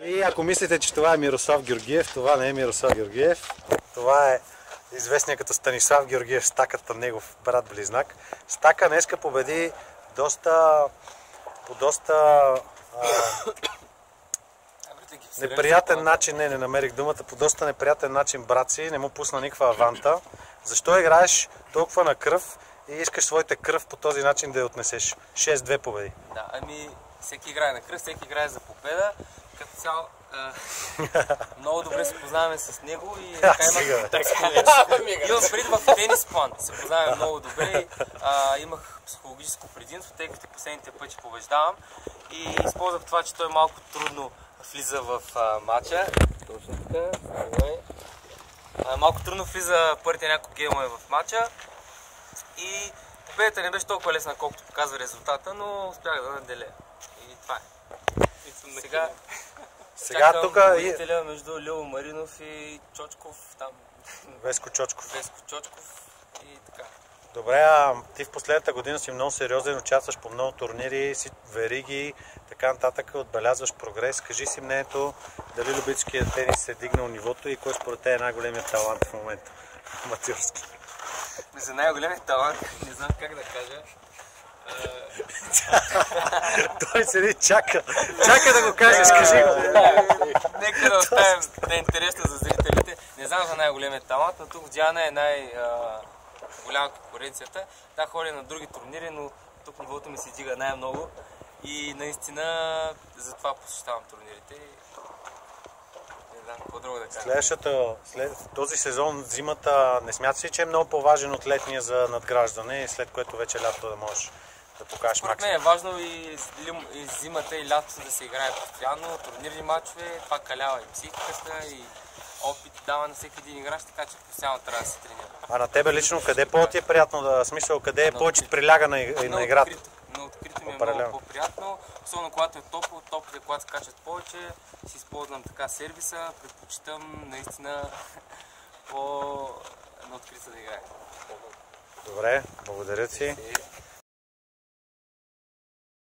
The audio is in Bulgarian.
И ако мислите, че това е Мирослав Георгиев, това не е Мирослав Георгиев. Това е известният като Станислав Георгиев, Стаката, негов брат-близнак. Стака днеска победи по доста неприятен начин, не намерих думата, по доста неприятен начин брат си, не му пусна никаква аванта. Защо играеш толкова на кръв и искаш своите кръв по този начин да я отнесеш? 6-2 победи. Да, ами всеки играе на кръв, всеки играе за победа. Като цяло много добре се познаваме с него и така имам преди в тенис план. Се познаваме много добре. Имах психологическо предимство, тъй като последните пъти побеждавам и използвах това, че той малко трудно влиза в матча. Точно така. Малко трудно влиза първите няколко геймове в матча и победата не беше толкова лесна, колкото показва резултата, но успях да наделя. И това е. Сега тук победителя между Лило Маринов и Чочков, там. Веско Чочков. Веско Чочков и така. Добре, ти в последната година си много сериозен, участваш по много турнири, си вериги, така нататък, отбелязваш прогрес. Кажи си мнението, дали любителският тенис се е дигнал нивото и кой според теб е най-големият талант в момента? Аматьорски. За най-големият талант, не знам как да кажа. Той седи, чака да го кажеш, кажи го. Нека да оставим да е интересно за зрителите. Не знам за най-големият талант, но тук в Диана е най-голяма конкуренцията. Да, ходя на други турнири, но тук нивото ми се дига най-много и наистина затова посещавам турнирите. Не знам какво друго да кажа. Този сезон, зимата, не смяташ ли, че е много по-важен от летния за надграждане, след което вече лято да можеш да покажеш максимум? Според мен е важно и зимата и лятото да се играе постоянно, турнирни матчове, това калява и психиката и опит дава на всеки един играч, така че постоянно трябва да се тренира. А на тебе лично къде по-ти е приятно да смисъл, къде е повече приляга на играта? На открито ми е много по-приятно, особено когато е топло, топлите когато се качат повече, си използвам така сервиса, предпочитам наистина на открито да играе. Добре, благодаря ти.